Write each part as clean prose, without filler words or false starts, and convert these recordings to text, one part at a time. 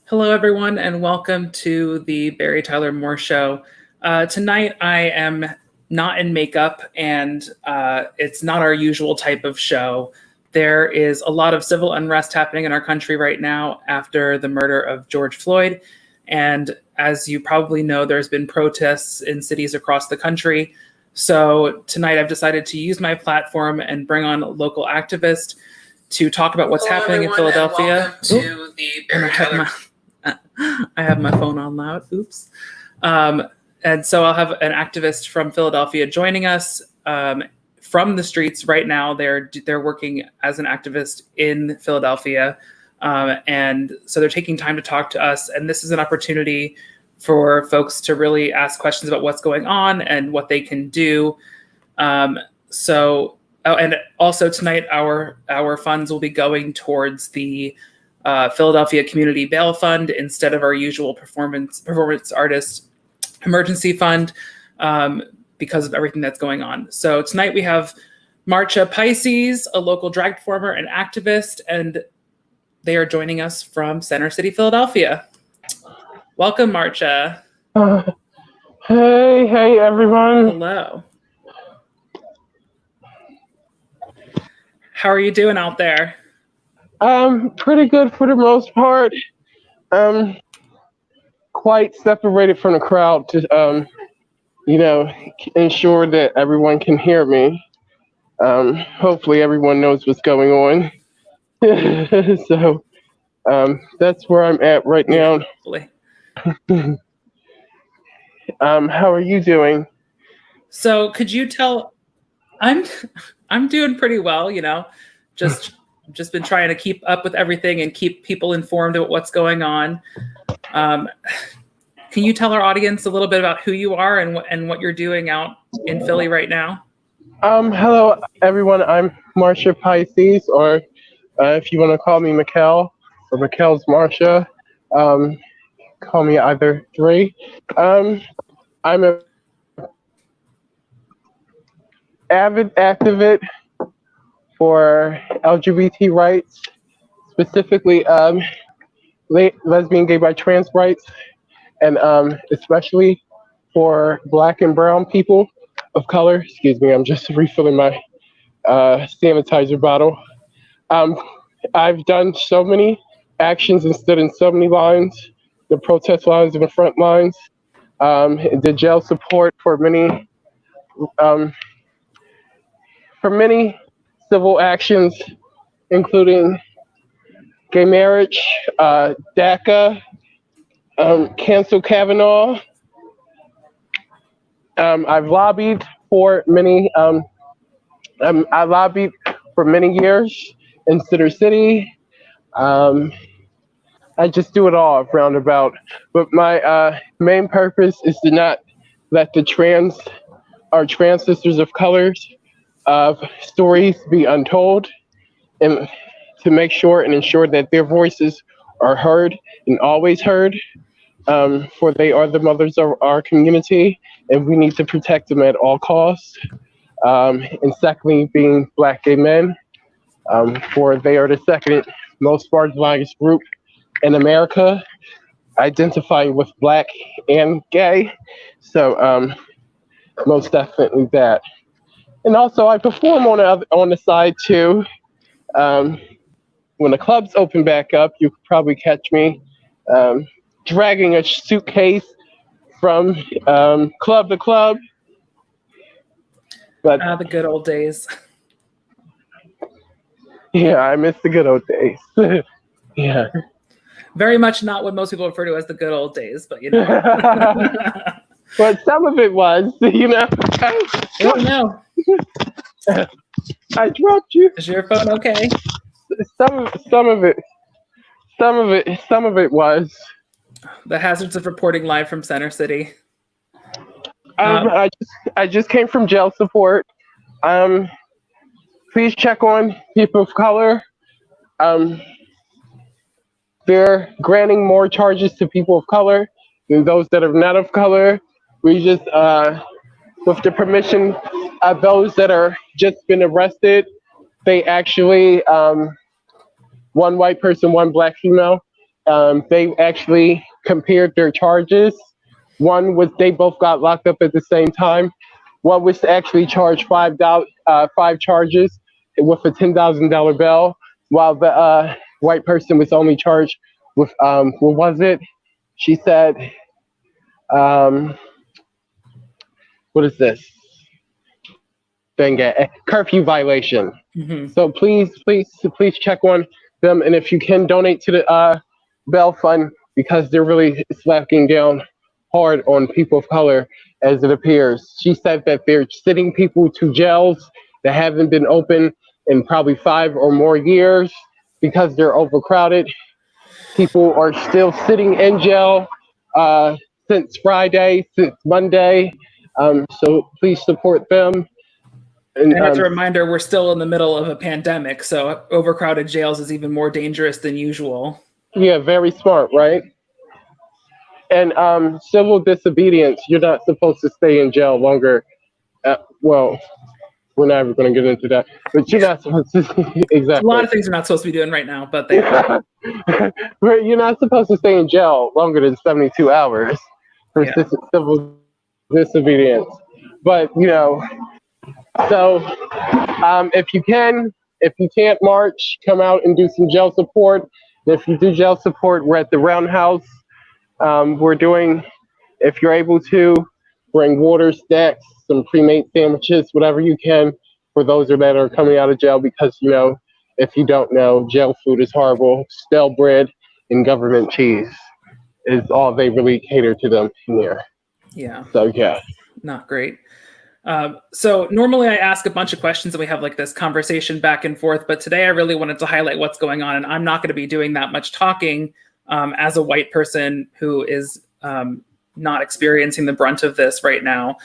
Hello, everyone, and welcome to the Barry Tyler Moore Show. Tonight, I am not in makeup, and it's not our usual type of show. There is a lot of civil unrest happening in our country right now after the murder of George Floyd. And as you probably know, there's been protests in cities across the country. So tonight, I've decided to use my platform and bring on a local activist to talk about what's happening in Philadelphia. To the Barry Tyler. I have my phone on loud. Oops. And so I'll have an activist from Philadelphia joining us from the streets right now. They're working as an activist in Philadelphia. And so they're taking time to talk to us. And this is an opportunity for folks to really ask questions about what's going on and what they can do. And also tonight, our funds will be going towards the Philadelphia Community Bail Fund instead of our usual performance artist emergency fund because of everything that's going on. So tonight we have Marcha Pisces, a local drag performer and activist, and they are joining us from Center City, Philadelphia. Welcome, Marcha. Hey, everyone. Hello. How are you doing out there? Pretty good for the most part. Quite separated from the crowd to, ensure that everyone can hear me. Hopefully everyone knows what's going on. So, that's where I'm at right now. Hopefully. How are you doing? So could you tell, I'm doing pretty well, just been trying to keep up with everything and keep people informed about what's going on. Can you tell our audience a little bit about who you are and what you're doing out in Philly right now? Hello, everyone. I'm Marcha Pisces, or if you want to call me Mikkel, or Mikkel's Marcha, call me either three. I'm a avid activist for LGBT rights, specifically lesbian, gay, bi, trans rights, and especially for Black and brown people of color. Excuse me, I'm just refilling my sanitizer bottle. I've done so many actions and stood in so many lines, the protest lines and the front lines, the jail support for many civil actions, including gay marriage, DACA, cancel Kavanaugh. I've lobbied for many. I lobbied for many years in Center City. I just do it all roundabout. But my main purpose is to not let our trans sisters of colors stories be untold, and to make sure and ensure that their voices are heard and always heard, for they are the mothers of our community, and we need to protect them at all costs. And secondly, being Black gay men, for they are the second most marginalized group in America, identifying with Black and gay. So most definitely that. And also, I perform on the side too. When the clubs open back up, you could probably catch me dragging a suitcase from club to club. But the good old days. Yeah, I miss the good old days. Yeah. Very much not what most people refer to as the good old days, but But some of it was, Oh no. I dropped you. Is your phone okay? Some of it was. The hazards of reporting live from Center City. I just came from jail support. Please check on people of color. They're granting more charges to people of color than those that are not of color. We just, with the permission of those that are just been arrested, they actually, one white person, one Black female, They actually compared their charges. One was they both got locked up at the same time. One was actually charged five charges with a $10,000 bail, while the white person was only charged with what was it? She said, um, "What is this? Thing a curfew violation." Mm-hmm. So please check on them, and if you can donate to the bail fund because they're really slacking down hard on people of color, as it appears. She said that they're sending people to jails that haven't been open in probably 5 or more years because they're overcrowded. People are still sitting in jail since Friday, since Monday. So please support them. And as a reminder, we're still in the middle of a pandemic, so overcrowded jails is even more dangerous than usual. Yeah, very smart, right? And civil disobedience, you're not supposed to stay in jail longer. Well, we're never going to get into that, but you're not supposed to. Exactly. A lot of things we're not supposed to be doing right now, but they are. You're not supposed to stay in jail longer than 72 hours for civil disobedience. But, so if you can't march, come out and do some jail support. And if you do jail support, we're at the Roundhouse. We're doing, if you're able to, bring water, snacks, some pre-made sandwiches, whatever you can for those that are coming out of jail because, if you don't know, jail food is horrible. Stale bread and government cheese is all they really cater to them in here. Yeah. So, yeah. Not great. So normally I ask a bunch of questions and we have like this conversation back and forth, but today I really wanted to highlight what's going on, and I'm not going to be doing that much talking as a white person who is not experiencing the brunt of this right now.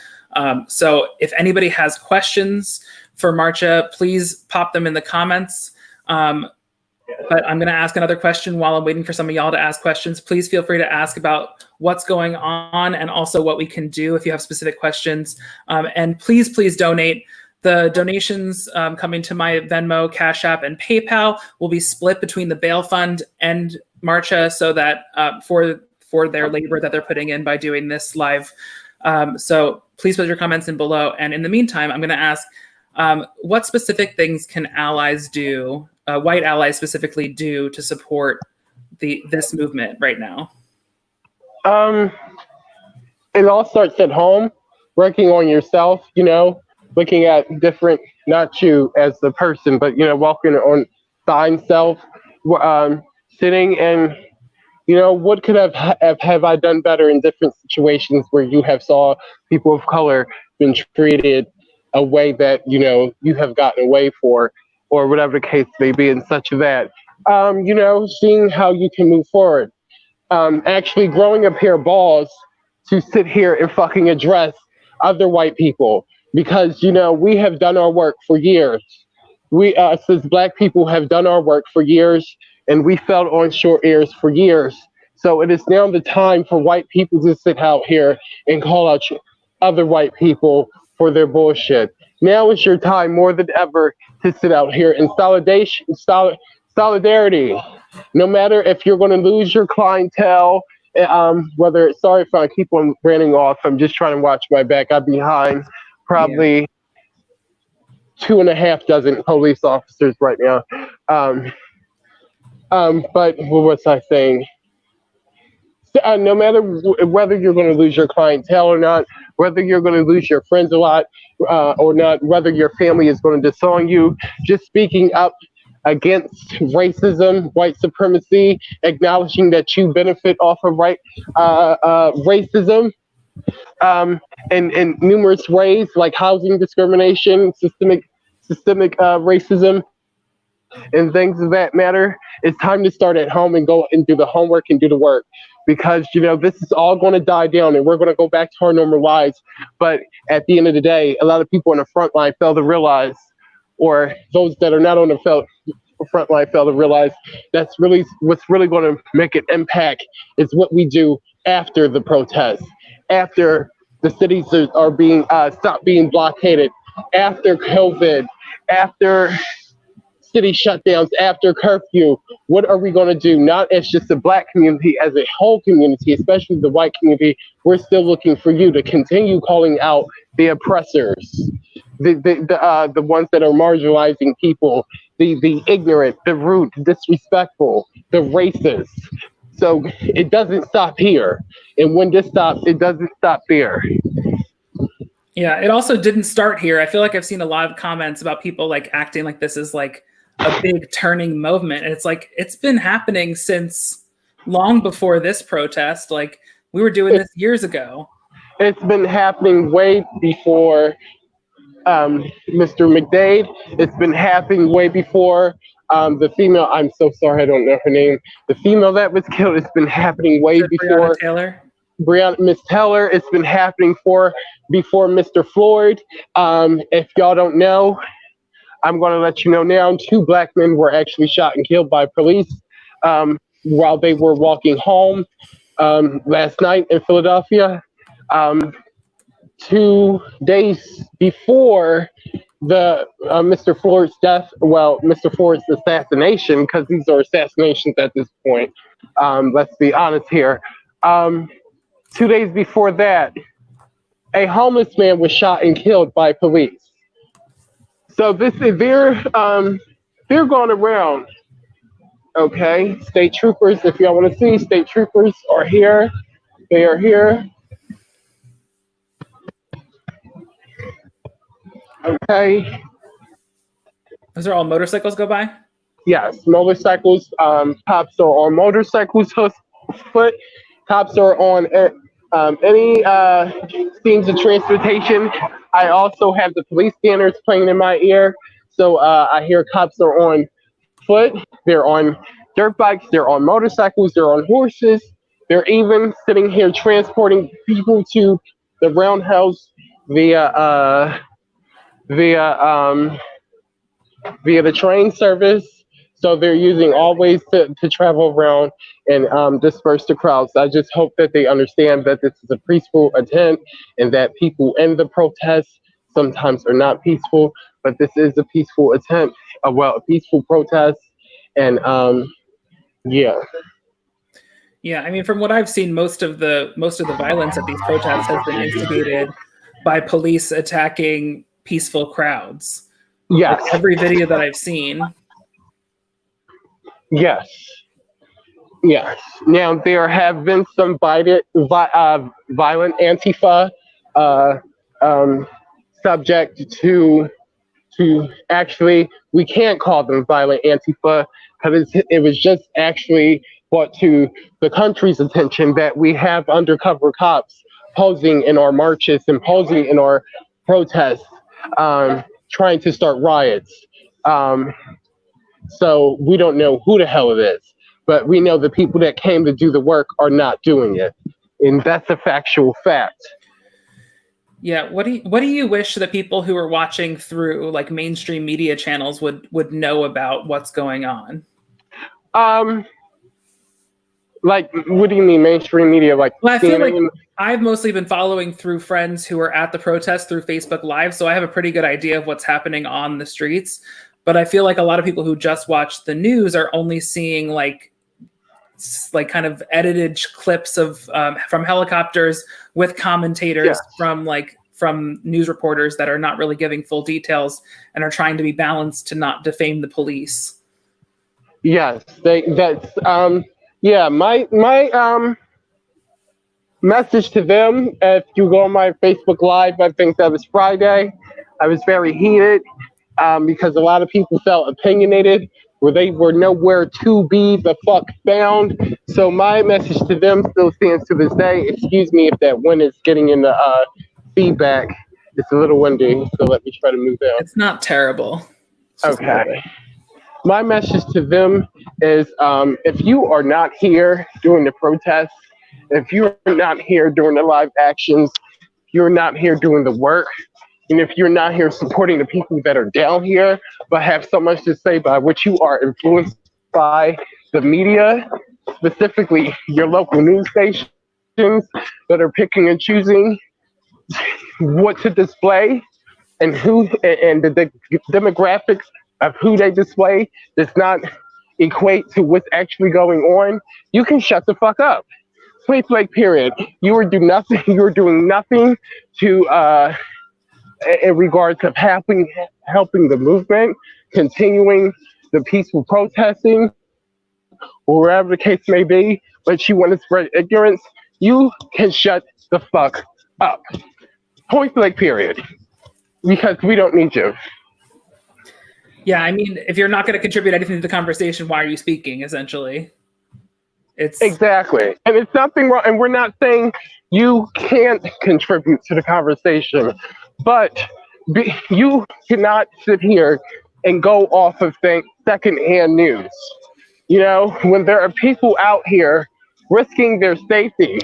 So if anybody has questions for Marcha, please pop them in the comments. But I'm going to ask another question while I'm waiting for some of y'all to ask questions. Please feel free to ask about what's going on and also what we can do if you have specific questions. And please donate. The donations coming to my Venmo, CashApp, and PayPal will be split between the bail fund and Marcha so that for their labor that they're putting in by doing this live. So please put your comments in below. And in the meantime, I'm going to ask, what specific things can allies do, white allies specifically do to support this movement right now? It all starts at home, working on yourself, looking at different, not you as the person, but, walking on thine self, sitting and, what could have I done better in different situations where you have saw people of color been treated a way that, you have gotten away for, or whatever the case may be, and such that, seeing how you can move forward. Actually growing a pair of balls to sit here and fucking address other white people because, we have done our work for years. We, as Black people, have done our work for years, and we felt on short ears for years. So it is now the time for white people to sit out here and call out other white people for their bullshit. Now is your time more than ever to sit out here in solidarity. No matter if you're going to lose your clientele, sorry if I keep on ranting off, I'm just trying to watch my back. I'm behind probably 2.5 dozen police officers right now. But what was I saying? No matter whether you're going to lose your clientele or not, whether you're going to lose your friends a lot or not, whether your family is going to disown you, just speaking up against racism, white supremacy, acknowledging that you benefit off of racism in numerous ways, like housing discrimination, systemic racism, and things of that matter. It's time to start at home and go and do the homework and do the work, because this is all going to die down and we're going to go back to our normal lives. But at the end of the day, a lot of people on the front line fail to realize, or those that are not on the front line fail to realize, that's really what's really going to make an impact is what we do after the protests, after the cities are being stopped being blockaded, after COVID, after city shutdowns after curfew. What are we going to do? Not as just the Black community, as a whole community, especially the white community. We're still looking for you to continue calling out the oppressors, the ones that are marginalizing people, the ignorant, the rude, disrespectful, the racist. So it doesn't stop here. And when this stops, it doesn't stop there. Yeah, it also didn't start here. I feel like I've seen a lot of comments about people like acting like this is like a big turning movement. And it's like, it's been happening since long before this protest. Like, we were doing this years ago. It's been happening way before Mr. McDade. It's been happening way before the female. I'm so sorry, I don't know her name. The female that was killed. It's been happening way before Miss Taylor. It's been happening before Mr. Floyd. If y'all don't know, I'm going to let you know now. 2 Black men were actually shot and killed by police while they were walking home last night in Philadelphia. 2 days before the Mr. Floyd's death, Mr. Floyd's assassination, because these are assassinations at this point. Let's be honest here. 2 days before that, a homeless man was shot and killed by police. So they're going around. Okay, state troopers. If y'all want to see, state troopers are here. They are here. Okay. Those are all motorcycles go by? Yes, motorcycles. Cops are on motorcycles, foot. Cops are on any themes of transportation. I also have the police scanners playing in my ear. So I hear cops are on foot. They're on dirt bikes. They're on motorcycles. They're on horses. They're even sitting here transporting people to the roundhouse via the train service. So they're using all ways to travel around and disperse the crowds. I just hope that they understand that this is a peaceful attempt and that people in the protests sometimes are not peaceful, but this is a peaceful attempt, a peaceful protest. And yeah. Yeah, I mean, from what I've seen, most of the violence at these protests has been instigated by police attacking peaceful crowds. Yes. Like every video that I've seen. Yes. Yes. Now there have been some violent Antifa subject to actually, we can't call them violent Antifa because it was just actually brought to the country's attention that we have undercover cops posing in our marches and posing in our protests, trying to start riots. So we don't know who the hell it is, but we know the people that came to do the work are not doing it. And that's a factual fact. Yeah, what do you wish the people who are watching through like mainstream media channels would know about what's going on? Like, what do you mean mainstream media? Like, well, I feel like I've mostly been following through friends who are at the protest through Facebook Live, so I have a pretty good idea of what's happening on the streets. But I feel like a lot of people who just watch the news are only seeing like kind of edited clips of from helicopters with commentators from news reporters that are not really giving full details and are trying to be balanced to not defame the police. Yes, my message to them, if you go on my Facebook Live, I think that was Friday, I was very heated because a lot of people felt opinionated where they were nowhere to be the fuck found. So my message to them still stands to this day. Excuse me if that wind is getting in the feedback. It's a little windy, so let me try to move down. It's not terrible. Okay. My message to them is if you are not here during the protests, if you're not here during the live actions, if you're not here doing the work, and if you're not here supporting the people that are down here, but have so much to say by which you are influenced by the media, specifically your local news stations that are picking and choosing what to display and who and the demographics of who they display does not equate to what's actually going on, you can shut the fuck up. Point blank period. You are doing nothing. You are doing nothing to in regards of helping the movement, continuing the peaceful protesting, or wherever the case may be. But you want to spread ignorance, you can shut the fuck up. Point blank period. Because we don't need you. Yeah, I mean, if you're not going to contribute anything to the conversation, why are you speaking? Essentially, it's exactly, and it's nothing wrong. And we're not saying you can't contribute to the conversation, but you cannot sit here and go off of secondhand news. You know, when there are people out here risking their safety,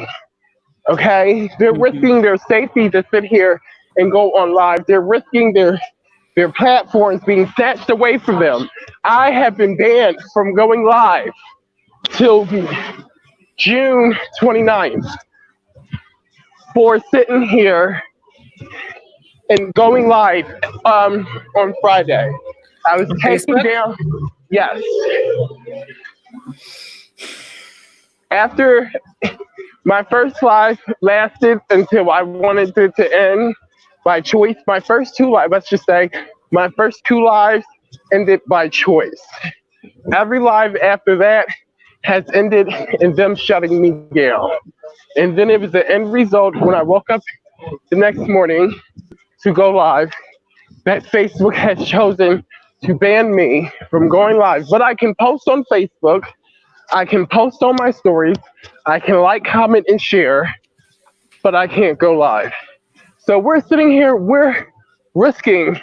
okay, they're risking their safety to sit here and go on live. They're risking their platforms being snatched away from them. I have been banned from going live till June 29th for sitting here and going live on Friday. I was taken down. Yes. After my first live lasted until I wanted it to end by choice. My first two lives, let's just say, my first two lives ended by choice. Every live after that has ended in them shutting me down. And then it was the end result when I woke up the next morning to go live that Facebook has chosen to ban me from going live. But I can post on Facebook, I can post on my stories, I can like, comment, and share, but I can't go live. So we're sitting here, we're risking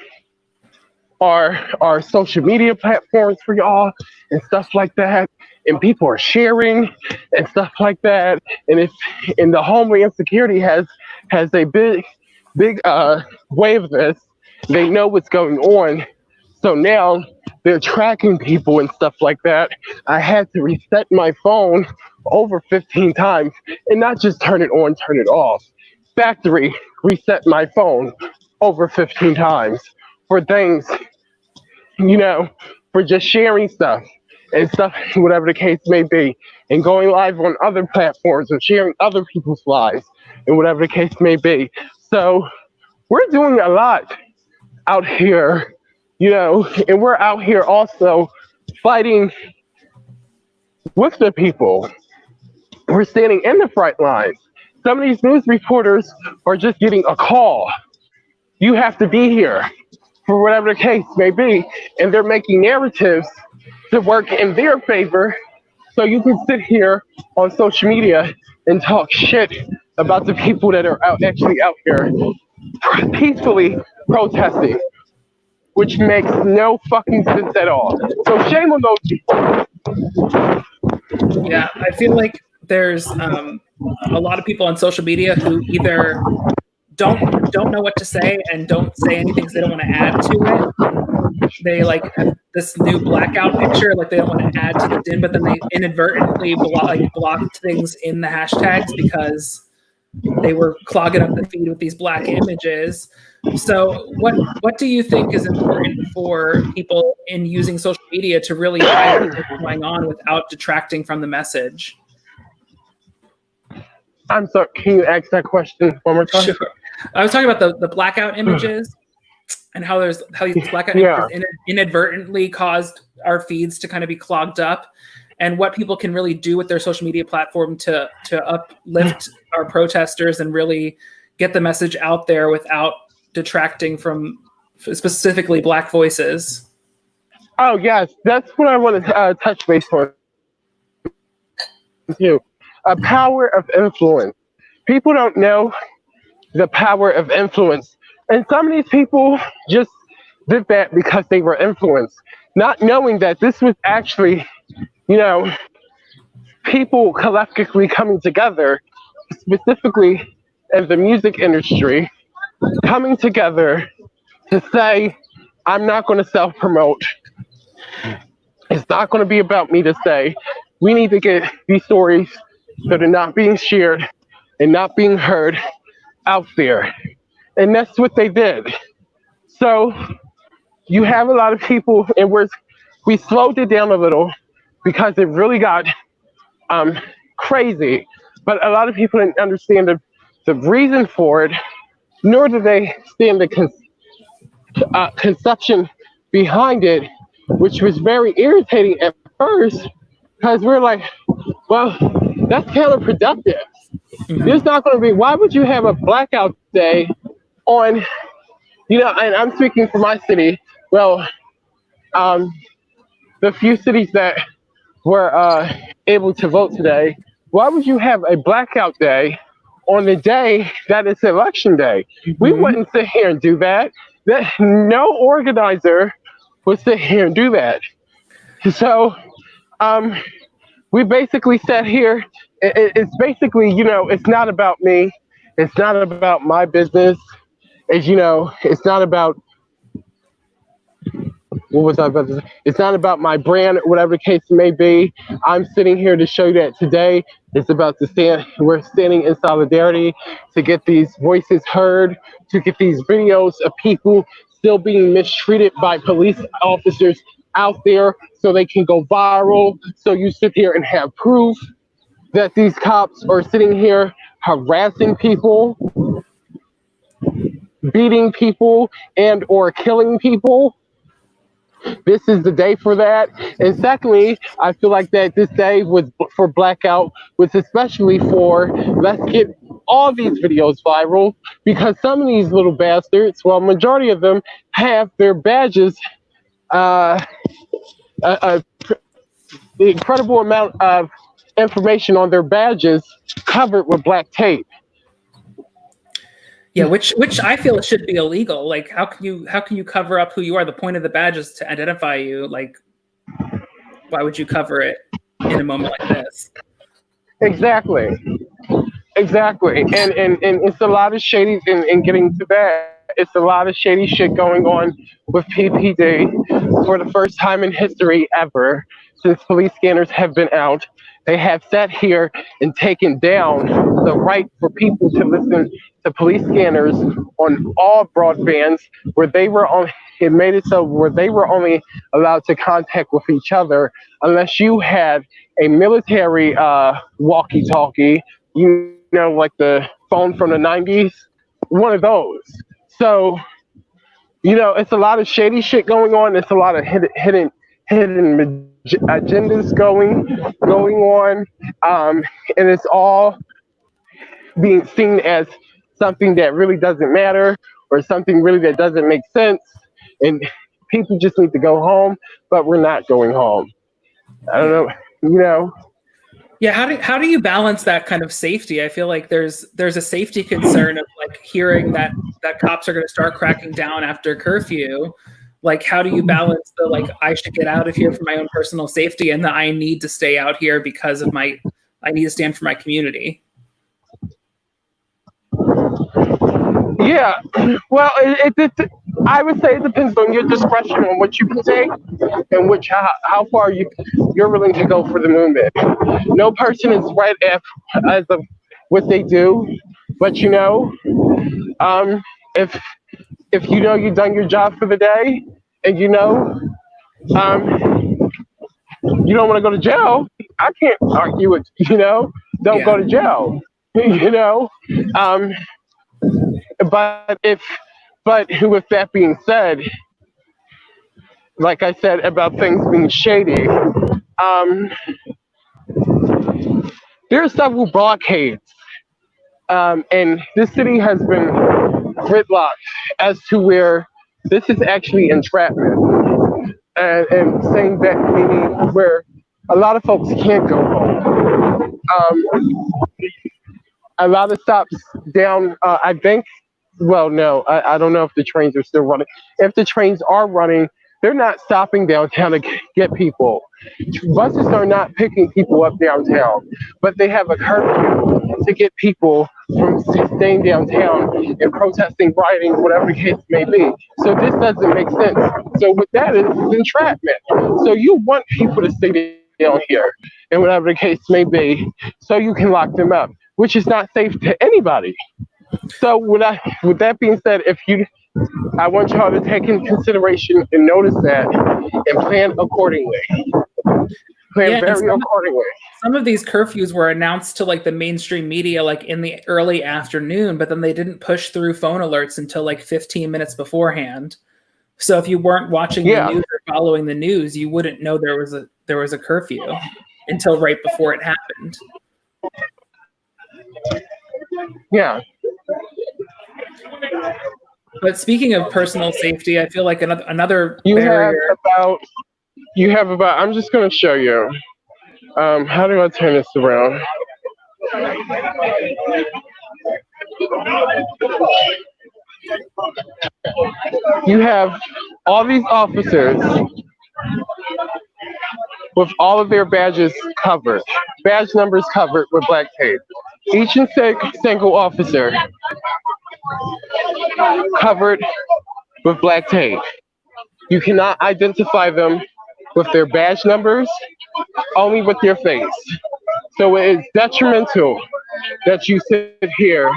our social media platforms for y'all and stuff like that. And people are sharing and stuff like that. And the Homeland Security has a big way of this. They know what's going on. So now they're tracking people and stuff like that. I had to reset my phone over 15 times and not just turn it on, turn it off. Factory reset my phone over 15 times for things, you know, for just sharing stuff and stuff, whatever the case may be, and going live on other platforms or sharing other people's lives and whatever the case may be. So we're doing a lot out here, you know, and we're out here also fighting with the people. We're standing in the front lines. Some of these news reporters are just getting a call. You have to be here for whatever the case may be. And they're making narratives to work in their favor. So you can sit here on social media and talk shit about the people that are actually out here peacefully protesting, which makes no fucking sense at all. So shame on those people. Yeah, I feel like there's a lot of people on social media who either don't know what to say and don't say anything because they don't want to add to it. They like have this new blackout picture, like they don't want to add to the din, but then they inadvertently blocked things in the hashtags because they were clogging up the feed with these black images. So what do you think is important for people in using social media to really highlight what's going on without detracting from the message? I'm sorry, can you ask that question one more time? Sure. I was talking about the blackout images and how these blackout images inadvertently caused our feeds to kind of be clogged up, and what people can really do with their social media platform to uplift our protesters and really get the message out there without detracting from specifically Black voices. Oh yes, that's what I want to touch base on too. A power of influence. People don't know the power of influence, and some of these people just did that because they were influenced, not knowing that this was actually, you know, people collectively coming together, specifically in the music industry, coming together to say, I'm not going to self-promote. It's not going to be about me to say. We need to get these stories that are not being shared and not being heard out there. And that's what they did. So you have a lot of people, and we slowed it down a little because it really got um, crazy. But a lot of people didn't understand the reason for it, nor did they stand the conception behind it, which was very irritating at first because we're like, well, that's counterproductive. There's not going to be, why would you have a blackout day on, and I'm speaking for my city. Well, the few cities that were able to vote today, why would you have a blackout day on the day that it's election day? We wouldn't sit here and do that. No organizer would sit here and do that. So we basically sat here. It's basically, it's not about me. It's not about my business. It's not about, what was I about to say? It's not about my brand, whatever the case may be. I'm sitting here to show you that today it's about we're standing in solidarity to get these voices heard, to get these videos of people still being mistreated by police officers out there so they can go viral. So you sit here and have proof that these cops are sitting here harassing people, beating people, and or killing people. This is the day for that. And secondly, I feel like that this day was for blackout, was especially for let's get all these videos viral, because some of these little bastards, well, majority of them have their badges, the incredible amount of information on their badges covered with black tape. Yeah, which I feel it should be illegal. Like, how can you cover up who you are? The point of the badge is to identify you. Like, why would you cover it in a moment like this? Exactly. And it's a lot of shady, and getting to that, it's a lot of shady shit going on with PPD for the first time in history ever since police scanners have been out. They have sat here and taken down the right for people to listen to police scanners on all broadbands, where it made it so where they were only allowed to contact with each other unless you had a military walkie-talkie, like the phone from the 90s, one of those. So, it's a lot of shady shit going on. It's a lot of hidden agendas going on, and it's all being seen as something that really doesn't matter, or something really that doesn't make sense, and people just need to go home, but we're not going home. I don't know. Yeah, how do you balance that kind of safety? I feel like there's a safety concern of like hearing that cops are going to start cracking down after curfew. Like, how do you balance the, like, I should get out of here for my own personal safety, and that I need to stay out here because of I need to stand for my community? Yeah, well, I would say it depends on your discretion on what you can take and how far you're willing to go for the movement. No person is right as of what they do, but if you've done your job for the day, and you don't want to go to jail, I can't argue it. Don't go to jail. But with that being said, like I said about things being shady, there are several blockades, and this city has been gridlocked as to where this is actually entrapment, and saying that meaning where a lot of folks can't go home. A lot of stops down, I think. Well, no, I don't know if the trains are still running. If the trains are running, they're not stopping downtown to get people. Buses are not picking people up downtown, but they have a curfew to get people from staying downtown and protesting, rioting, whatever the case may be. So this doesn't make sense. So with that, it's entrapment. So you want people to stay down here, and whatever the case may be, so you can lock them up, which is not safe to anybody. So with that being said, if I want y'all to take into consideration and notice that and plan accordingly. Plan Yeah, and very accordingly. some of these curfews were announced to like the mainstream media like in the early afternoon, but then they didn't push through phone alerts until like 15 minutes beforehand. So if you weren't watching the Yeah, news or following the news, you wouldn't know there was a curfew until right before it happened. yeah. But speaking of personal safety, I feel like another You have barrier. about, I'm just going to show you. How do I turn this around? You have all these officers with all of their badges covered, badge numbers covered with black tape. Each and single officer covered with black tape. You cannot identify them with their badge numbers, only with your face. So it is detrimental that you sit here.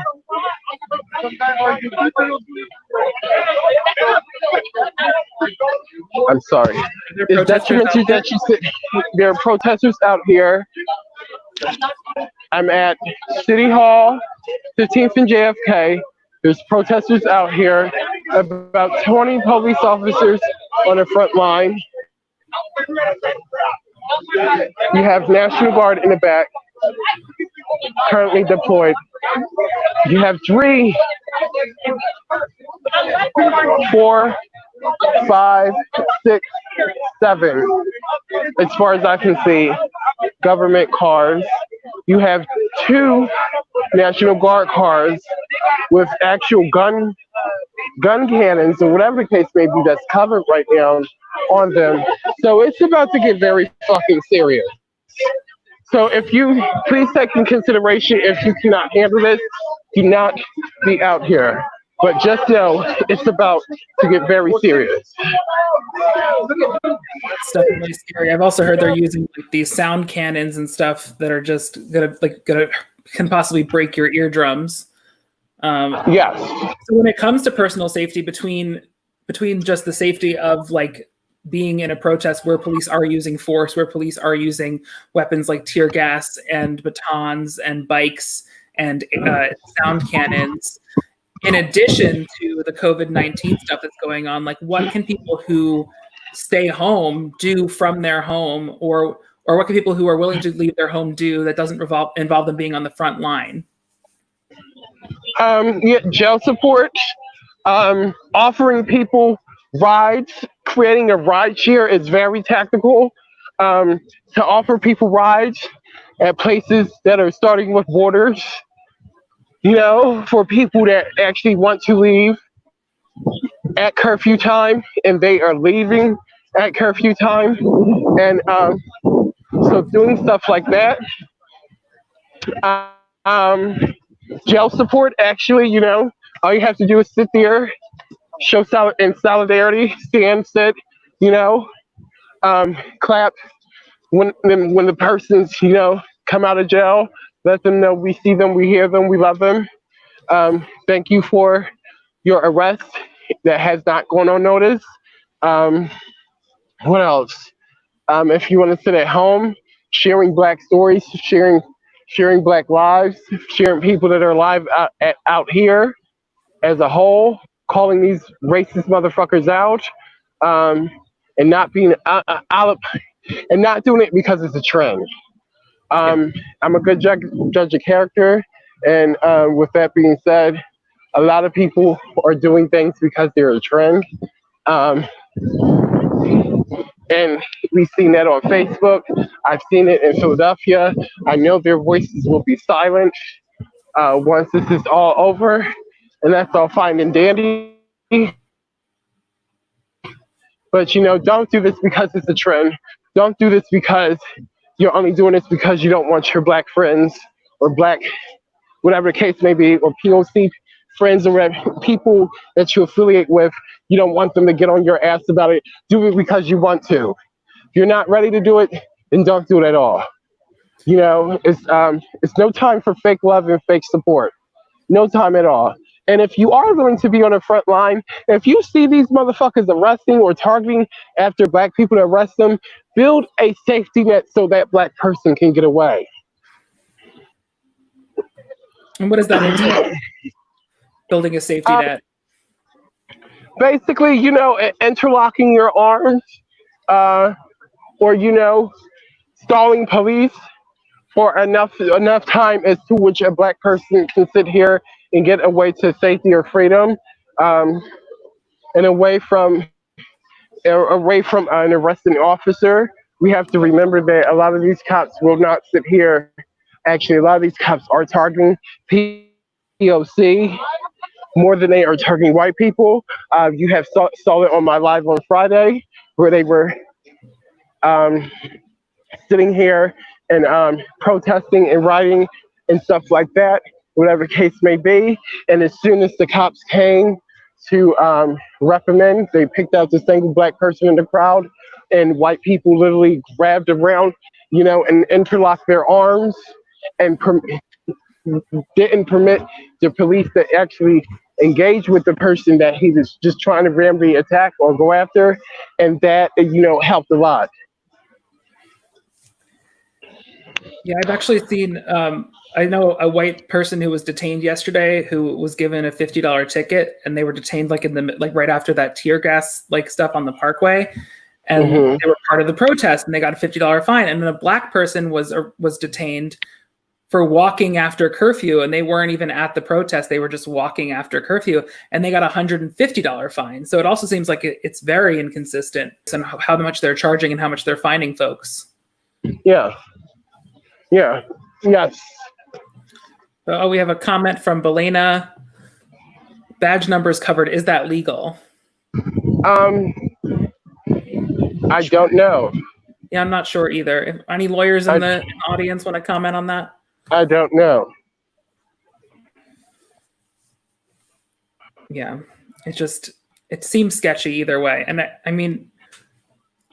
I'm sorry. It's detrimental that you sit. There are protesters out here. I'm at City Hall, 15th and JFK. There's protesters out here. About 20 police officers on the front line. You have National Guard in the back, currently deployed. You have 3, 4, 5, 6, 7, as far as I can see, government cars. You have 2 National Guard cars with actual gun cannons or whatever the case may be that's covered right now on them. So it's about to get very fucking serious. So if you please take in consideration, if you cannot handle this, do not be out here. But just know it's about to get very serious. It's definitely scary. I've also heard they're using like these sound cannons and stuff that are just can possibly break your eardrums. Yes. So when it comes to personal safety, between just the safety of like being in a protest where police are using force, where police are using weapons like tear gas and batons and bikes and sound cannons, in addition to the COVID-19 stuff that's going on, like what can people who stay home do from their home, or what can people who are willing to leave their home do that doesn't involve them being on the front line? Yeah, jail support, offering people rides, creating a ride share is very tactical. To offer people rides at places that are starting with borders, for people that actually want to leave at curfew time and they are leaving at curfew time. And so doing stuff like that. Jail support, actually, all you have to do is sit there, show in solidarity, stand, sit, clap when the persons, come out of jail, let them know we see them, we hear them, we love them. Thank you for your arrest that has not gone unnoticed. What else? If you want to sit at home, sharing Black stories, sharing Black lives, sharing people that are alive out here as a whole, calling these racist motherfuckers out, and not being and not doing it because it's a trend. I'm a good judge of character, and with that being said, a lot of people are doing things because they're a trend. And we've seen that on Facebook. I've seen it in Philadelphia. I know their voices will be silent once this is all over, and that's all fine and dandy. But don't do this because it's a trend. Don't do this because you're only doing this because you don't want your Black friends or Black, whatever the case may be, or POC friends or people that you affiliate with. You don't want them to get on your ass about it. Do it because you want to. If you're not ready to do it, then don't do it at all. It's no time for fake love and fake support. No time at all. And if you are willing to be on the front line, if you see these motherfuckers arresting or targeting after black people to arrest them, build a safety net so that black person can get away. And what does that entail? Building a safety net? Basically, interlocking your arms, or stalling police for enough time as to which a black person can sit here and get away to safety or freedom, and away from an arresting officer. We have to remember that a lot of these cops will not sit here. Actually, a lot of these cops are targeting POC more than they are targeting white people. You have saw it on my live on Friday, where they were sitting here and protesting and rioting and stuff like that, whatever the case may be. And as soon as the cops came to reprimand, they picked out the single black person in the crowd, and white people literally grabbed around, and interlocked their arms and didn't permit the police to actually engage with the person that he was just trying to randomly attack or go after, and that helped a lot. Yeah, I've actually seen. I know a white person who was detained yesterday who was given a $50 ticket, and they were detained right after that tear gas stuff on the Parkway, and they were part of the protest, and they got a $50 fine. And then a black person was detained for walking after curfew, and they weren't even at the protest; they were just walking after curfew, and they got a $150 fine. So it also seems like it's very inconsistent on how much they're charging and how much they're fining folks. Yeah. Yeah. Yes. Oh, we have a comment from Belena. Badge numbers covered. Is that legal? I don't know. Yeah, I'm not sure either. If any lawyers in the audience want to comment on that? I don't know. Yeah, it seems sketchy either way. And I mean,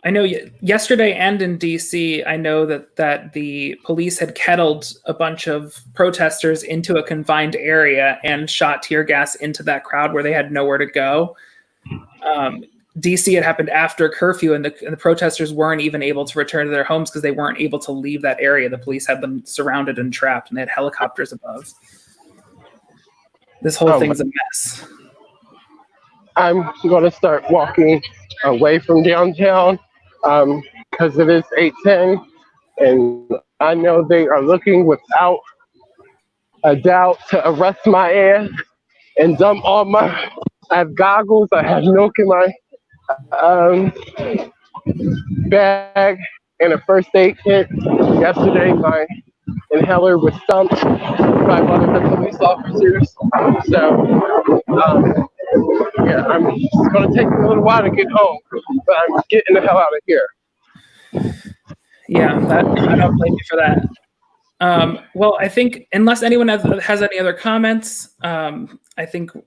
I know yesterday and in DC, I know that the police had kettled a bunch of protesters into a confined area and shot tear gas into that crowd where they had nowhere to go. DC, it happened after curfew, and the protesters weren't even able to return to their homes because they weren't able to leave that area. The police had them surrounded and trapped, and they had helicopters above. This whole thing's a mess. I'm going to start walking away from downtown because it is 8:10, and I know they are looking without a doubt to arrest my ass and dump all my. I have goggles. I have milk in my bag and a first aid kit. Yesterday, my inhaler was stumped by one of the police officers. So, yeah, I'm just going to take a little while to get home, but I'm getting the hell out of here. Yeah, I don't blame you for that. Well, I think unless anyone has any other comments,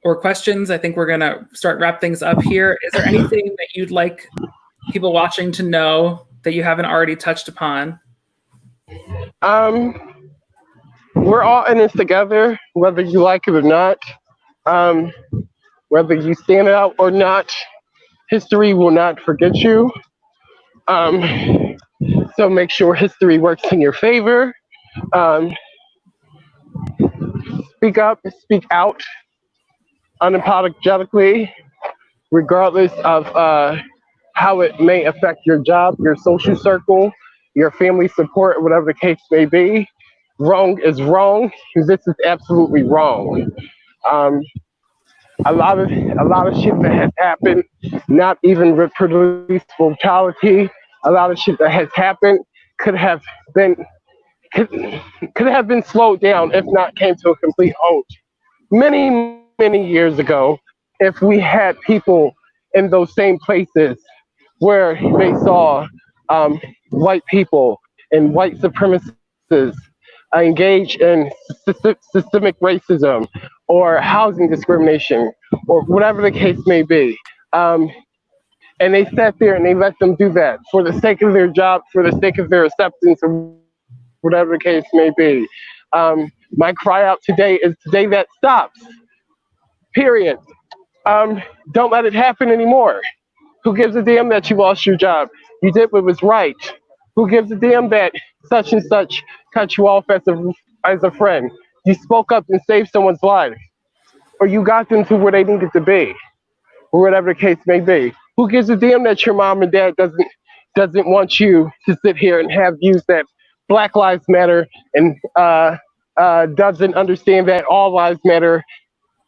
or questions, I think we're going to start wrap things up here. Is there anything that you'd like people watching to know that you haven't already touched upon? We're all in this together, whether you like it or not. Whether you stand out or not, history will not forget you. So make sure history works in your favor. Speak up, speak out unapologetically, regardless of how it may affect your job, your social circle, your family support, whatever the case may be. Wrong is wrong. This is absolutely wrong. A lot of shit that has happened, not even with police brutality, a lot of shit that has happened could have been slowed down, if not came to a complete halt many, many years ago, if we had people in those same places where they saw white people and white supremacists engage in systemic racism or housing discrimination or whatever the case may be. And they sat there and they let them do that for the sake of their job, for the sake of their acceptance, or whatever the case may be. My cry out today is today that stops. Period. Don't let it happen anymore. Who gives a damn that you lost your job? You did what was right. Who gives a damn that such and such cut you off as a friend? You spoke up and saved someone's life, or you got them to where they needed to be, or whatever the case may be. Who gives a damn that your mom and dad doesn't want you to sit here and have views that Black Lives Matter and doesn't understand that all lives matter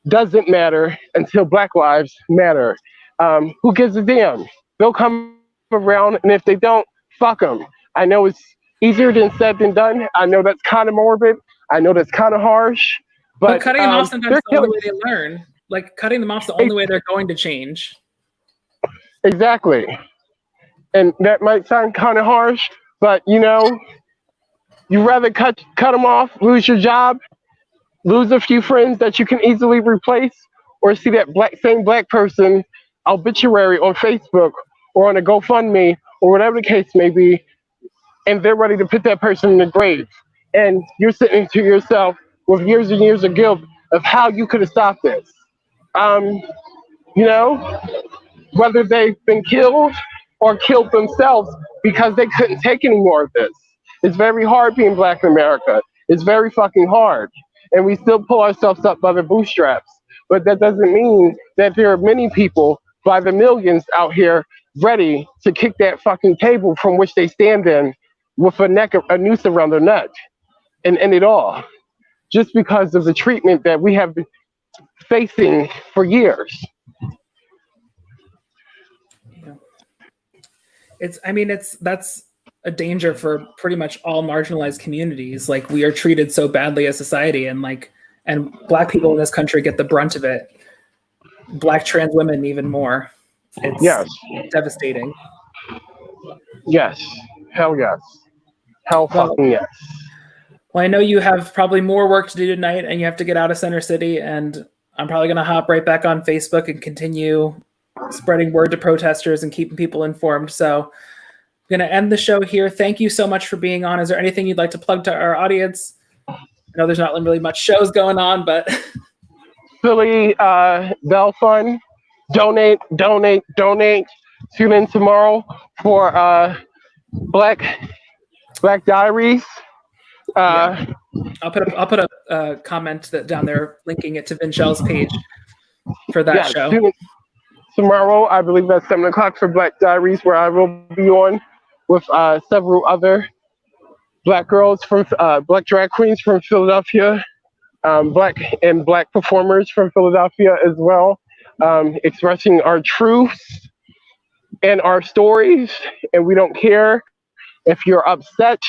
doesn't matter until Black lives matter. Who gives a damn? They'll come around, and if they don't, fuck them. I know it's easier than said than done. I know that's kind of morbid. I know that's kind of harsh. But cutting them off sometimes is the only way they learn. Like, cutting them off is the only way they're going to change. Exactly. And that might sound kind of harsh, but you know, you rather cut them off, lose your job, lose a few friends that you can easily replace, or see that same black person obituary on Facebook or on a GoFundMe or whatever the case may be, and they're ready to put that person in the grave. And you're sitting to yourself with years and years of guilt of how you could have stopped this. You know, whether they've been killed or killed themselves because they couldn't take any more of this. It's very hard being Black in America. It's very fucking hard. And we still pull ourselves up by the bootstraps. But that doesn't mean that there are many people by the millions out here ready to kick that fucking table from which they stand in with a noose around their neck and end it all. Just because of the treatment that we have been facing for years. That's a danger for pretty much all marginalized communities. Like, we are treated so badly as society, and Black people in this country get the brunt of it. Black trans women even more. It's devastating. Yes. Hell yes. Hell fucking yes. Well, I know you have probably more work to do tonight, and you have to get out of Center City, and I'm probably going to hop right back on Facebook and continue spreading word to protesters and keeping people informed. So I'm going to end the show here. Thank you so much for being on. Is there anything you'd like to plug to our audience? I know there's not really much shows going on, but Philly Bell Fund. Donate. Tune in tomorrow for Black Diaries. I'll put a comment down there linking it to Vinchel's page for that show. Tomorrow, I believe that's 7 o'clock for Black Diaries, where I will be on with several other Black girls from Black drag queens from Philadelphia, Black performers from Philadelphia as well, expressing our truths and our stories, and we don't care if you're upset.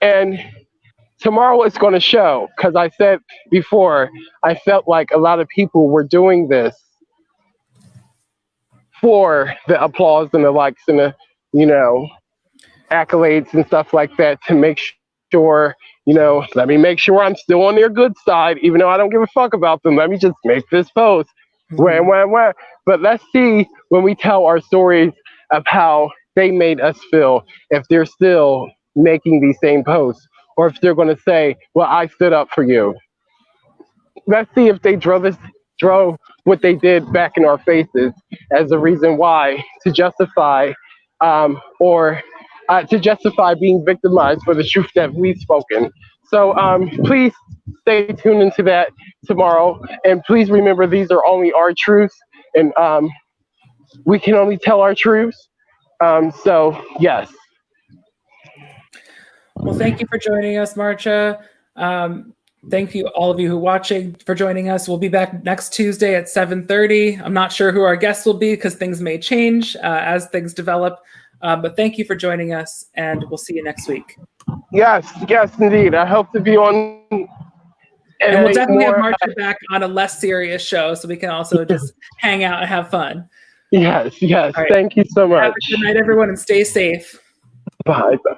And tomorrow it's going to show, because I said before, I felt like a lot of people were doing this for the applause and the likes and the, accolades and stuff like that, to make sure, let me make sure I'm still on their good side, even though I don't give a fuck about them. Let me just make this post. Wah. But let's see when we tell our stories of how they made us feel, if they're still making these same posts, or if they're going to say, well, I stood up for you. Let's see if they drove what they did back in our faces as a reason why to justify being victimized for the truth that we've spoken. So please stay tuned into that tomorrow, and please remember, these are only our truths, and we can only tell our truths. So yes. Well, thank you for joining us, Marcha. Thank you, all of you who are watching, for joining us. We'll be back next Tuesday at 7:30. I'm not sure who our guests will be, because things may change as things develop. But thank you for joining us, and we'll see you next week. Yes, indeed. I hope to be on. And we'll definitely have Marcha back on a less serious show, so we can also just hang out and have fun. Yes. Right. Thank you so much. Have a good night, everyone, and stay safe. Bye.